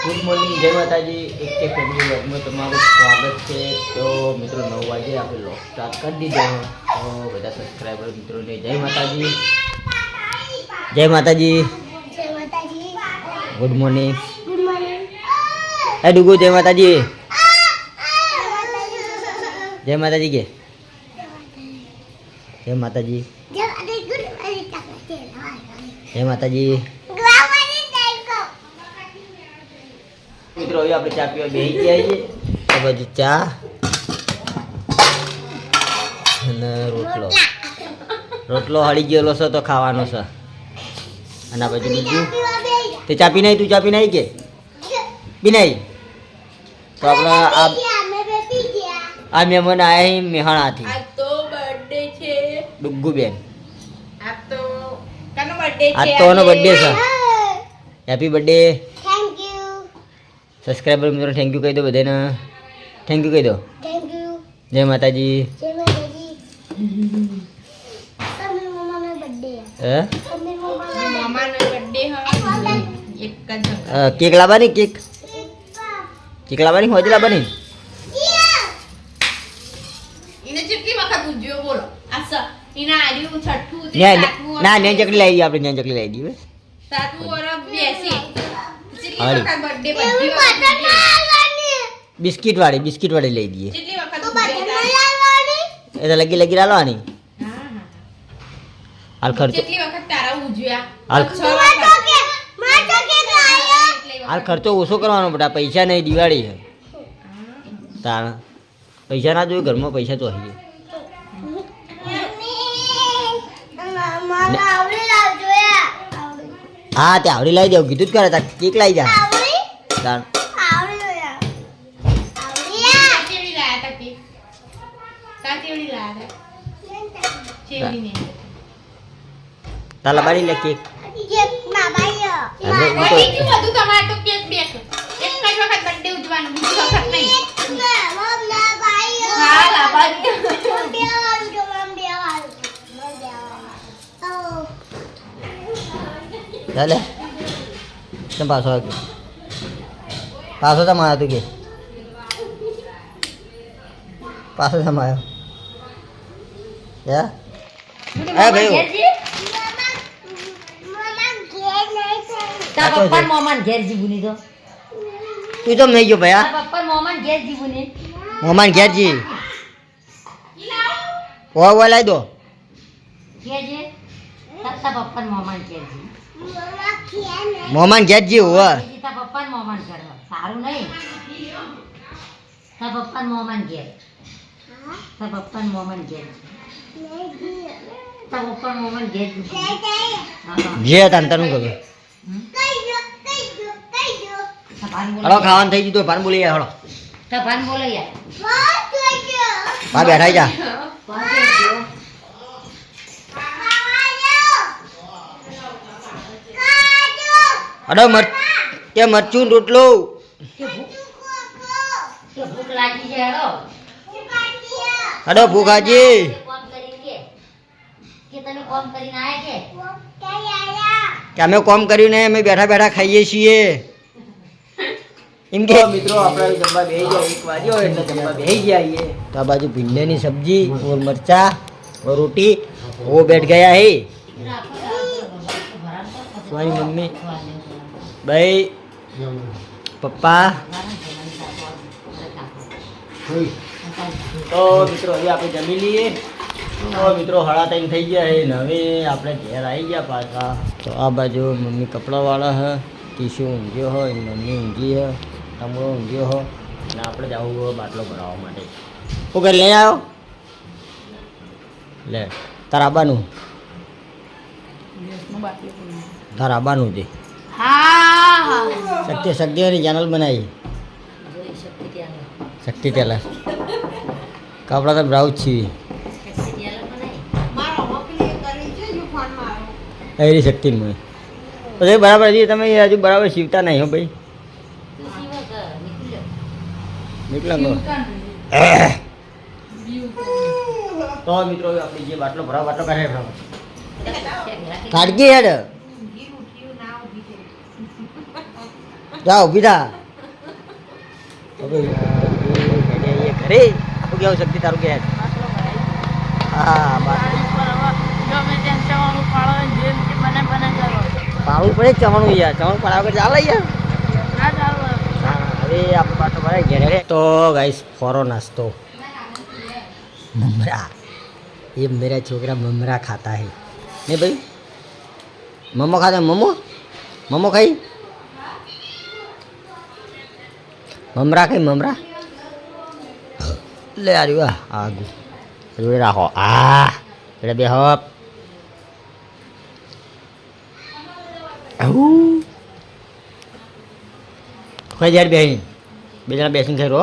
Good morning, જય માતાજી. એક ફેમિલી વ્લોગમાં તમારું સ્વાગત છે. તો મિત્રો 9 વાગે આપણે વ્લોગ સ્ટાર્ટ કરી દીધો. તો બધા સબસ્ક્રાઈબર મિત્રોને જય માતાજી, જય માતાજી, જય Mataji. Good morning. Good morning. એ ડુગુ જય માતાજી, જય માતાજી કે જય માતાજી, જય માતાજી. મિત્રો હવે આપણે ચા પીવા બેસી ગયા છીએ. આ બાજુ ચા અને રોટલો હળી ગયેલો છે તો ખાવાનો છે. અને આ બાજુ બીજું તે ચા પી નહીં, તું ચા પી નહીં કે પી નહીં? તો આપણે આ મહેમાન આવ્યા મેહાણાથી. ડુગ્ગુ બેન, આજ તો એનો બર્થડે છે. Happy birthday. સબસ્ક્રાઈબર મિત્રો થેન્ક યુ કહી દો બધાને. થેન્ક યુ કહી દો. જય માતાજી. કેક લાવવાની, કેક લાવવાની, હોજી લાવવાની. ના નેન ચકલી લાવી દઈએ આપણે, નેન ચકલી લાવી દઈએ. બિસ્કિટ વાળી લઈ દઈએ. એ તો લગી લાવવાની. હાલ ખર્ચો હાલ ખર્ચો ઓછો કરવાનો બેટા. પૈસા નહીં, દિવાળી છે તાણ. પૈસા ના જોઈએ ઘરમાં, પૈસા તો હશે. હા તે આવડી લાવી દેવું કીધું જ કરે. તાર કેક લાવી જા તાર. તાર લબાડી લે કેક. ચાલે તમે પાછો તમે આવ્યો તું કે પાછો તમે આવ્યો હા ભાઈ. તું તો નહીં ગયો ભાઈ. મોમાન ઘેરજી ઓ લાવી દો. મોમાન ઘેરજી હોવા સારું નહીં. તાર પપ્પા મોમાન ઘેર, તાર પપ્પા મોમાન ઘેર, તાર પપ્પા મોમાન ઘેર જે હતા ને તને ખબર. હલો ખાવાનું થઈ ગયું. ભાન બોલી હળો. તાર ભાન બોલો યાર. હા બેઠા જા. અડો કે મરચું રોટલો. ભૂખ લાગી છે. અડો ભૂખાજી કે તમે કોમ કરીને આયા કે અમે કોમ કર્યું ને અમે બેઠા બેઠા ખાઈએ છીએ એમ કે. મિત્રો આપણે જમવા બેસી ગયા, 1 વાગ્યો એટલે જમવા બેસી ગયા. તો આ બાજુ ભીંડાની સબ્જી और मरचा और रोटी वो बैठ गया है. तुम्हारी मम्मी भाई पप्पा. તો મિત્રો હવે આપણે જમી લઈએ. તો મિત્રો 3:30 થઈ ગયા છે ને હવે આપણે ઘેર આવી ગયા પાછા. તો આ બાજુ મમ્મી કપડાવાળા હ, ટીશુ ઊંઘ્યો હોય, મમ્મી ઊંઘી હ, તમડો ઊંઘ્યો હો. અને આપણે જવું બાટલો ભરાવવા માટે. હું ઘર લઈ આવ્યો લે તાર આબાનું, તાર આબાનું છે. શક્તિની ચેનલ બનાવી. શક્તિ ટેલર કપડા તો બ્રાઉઝ છીએ. એરી શક્તિ મને પછી બરાબર હજી તમે હજુ બરાબર સીવતા નહીં હો ભાઈ. નીકળો તો મિત્રો આપણે જે બાટલો કાઢે કાઢગી હેડ જા ઊભી થા હવે ઘરે આપણું કેવું શક્તિ તારું કે હા બસ પાડવું પડે ચવાણું યાર ચવાણું પડાવ વગર ચાલે યાર હવે આપણે પાછો ભરાય ઘેરે તો ગાઈસ ફોરો નાસ્તો મમરા ये मेरा छोकरा ममरा खाता है नहीं भाई ममो खाता है ममो ममो खाई ममरा खाई ममरा ले आ रही आगू जोड़े राखो बेटा बे हप खाई जाए बहन बेजना बेसन खाई रो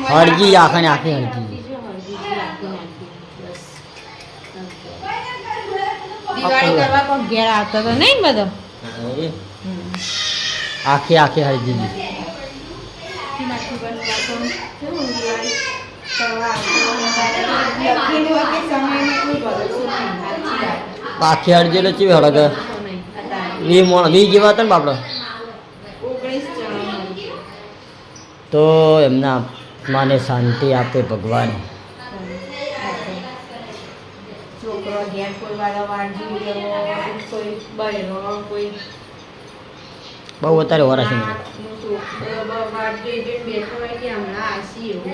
હળજી આખે ને આખી હળજી દિવાળી કરવા કોઈ ઘેર આવતો તો નહીં બધો આખી આખી હળજી આખી હળજી એટલે ચીવી હળગ વી જેવા હતા ને બાપડો તો એમના આત્માને શાંતિ આપે ભગવાન છોકરો ઘેર કોઈ વાળા વાંઢી કોઈ બહેરો કોઈ બહુ વધારે વરસ બેઠો હોય કે હમણાં આસી એવું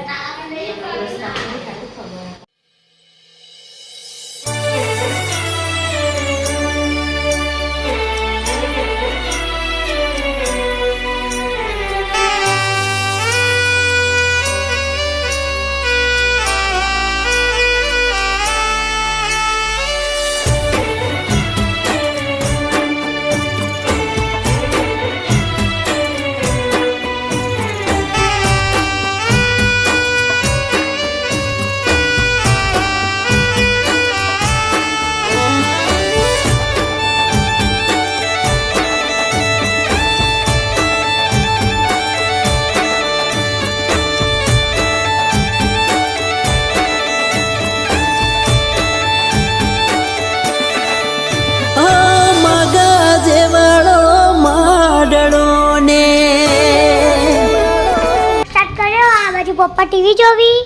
પપ્પા ટીવી જોવી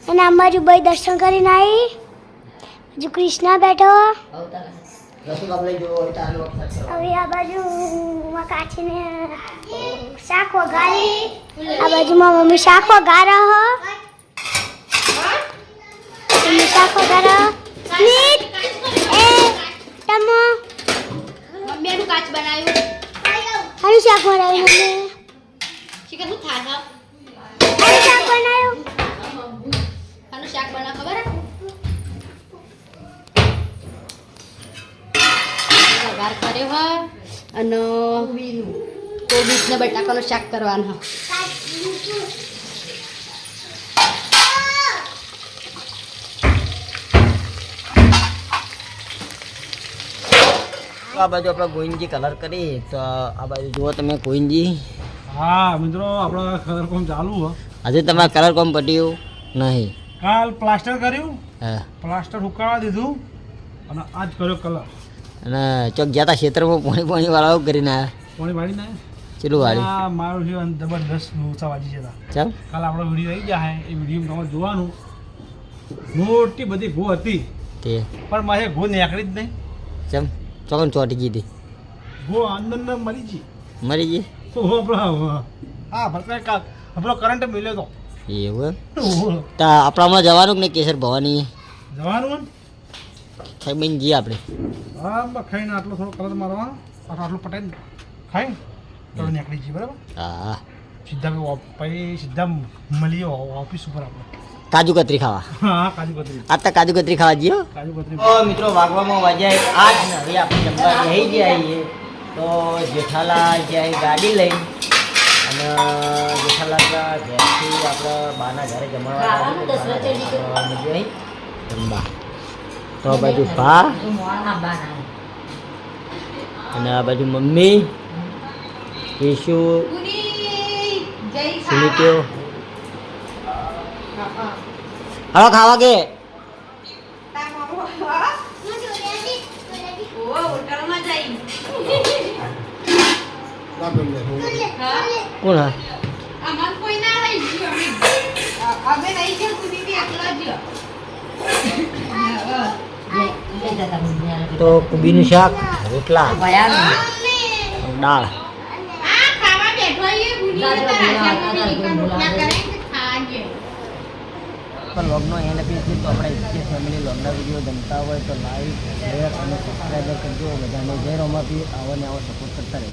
અને આ બાજુ ભાઈ દર્શન કરીને આવી હજુ કૃષ્ણા બેઠો હવે આ બાજુ કાચીને શાક વઘારી આ બાજુમાં મમ્મી શાક વઘારે મમ્મી શાક વઘારે સ્મિત એ ટમો મમ્મી એનું કાચ બનાવ્યું આનું શાક બનાવ્યું મમ્મી ચિકન શું થાય આનું શાક બનાવ્યું આનું શાક બના ખબર હે વઘાર કર્યો હ અને કોબીજ ને બટાકાનું શાક કરવાનું હ આ બાજુ આપણે ગોવિંદજી કલર કરી તો આ બાજુ જુઓ તમે ગોવિંદજી હા મિત્રો આપણા કલર કોમ ચાલુ હે હજુ તમારે કલર કોમ પટ્યું નહીં કાલ પ્લાસ્ટર કર્યું હા પ્લાસ્ટર હુકાવા દીધું અને આજ કર્યો કલર અને ચોક ગયા હતા ક્ષેત્રમાં પાણી વાળાઓ કરીને આવ્યા પાણી વાળી ને ચેલું વાળી આ મારું છે જબરદસ્ત લોચા વાજી જતા ચાલ કાલ આપણો વિડીયો આવી ગયા હે એ વિડીયોમાં તમારે જોવાનું મોટી બધી ગો હતી તે પણ મારે ગો નીકળી જ નહીં ચમ ચોકન ચોટી ગઈ હતી ગો અંદર મરી ગઈ મરી ગઈ તો આપણો હા ભરતા આપણો કરંટ મિલ્યો તો એવું એમ તો આપણે હમણાં જવાનું કે નહીં કેસર ભવાની જવાનું ખાઈ બની જઈએ આપણે હા ખાઈને આટલો થોડો કલર મારવાનો આટલું પટાઈને ખાઈ તો નીકળી જઈએ બરાબર હા સીધા પછી સીધા મળીએ ઓફિસ ઉપર આપણે કાજુ કતરી ખાવા હા કાજુ કતરી આજ તો કાજુ કતરી ખાવા જઈએ કાજુ કતરી તો મિત્રો વાગવામાં વાગ્યા આજ ને હવે આપણે જમવા જઈ ગયા છીએ તો જેઠાલાલ જાય ગાડી લઈને અને જેઠાલાલના ઘરેથી આપણે બાના ઘરે જમવા જમવા તો આ બાજુ ભા અને આ બાજુ મમ્મી ઈશુ સુનિત્યો હળો ખાવા કે તાર મામો હા ઓ હોટલમાં જઈ હા કોણ હા અમાર કોઈ ના લઈ ગયો અમે લઈ ગયા સુધી બી એકલા જ તો કુબીનું શાક રોટલા દાળ આ ખાવા બેઠો એ ભૂલી ગયા રાજામાં બી રોટલા કરે ખાજે પણ લોગનો એને બી તો આપણે જે ફેમિલી લોગના વિડીયો ગમતા હોય તો લાઈક શેર અને સબસ્ક્રાઈબર કરજો બધાને જય રોમાપી આવો ને આવો સપોર્ટ કરતા રહે.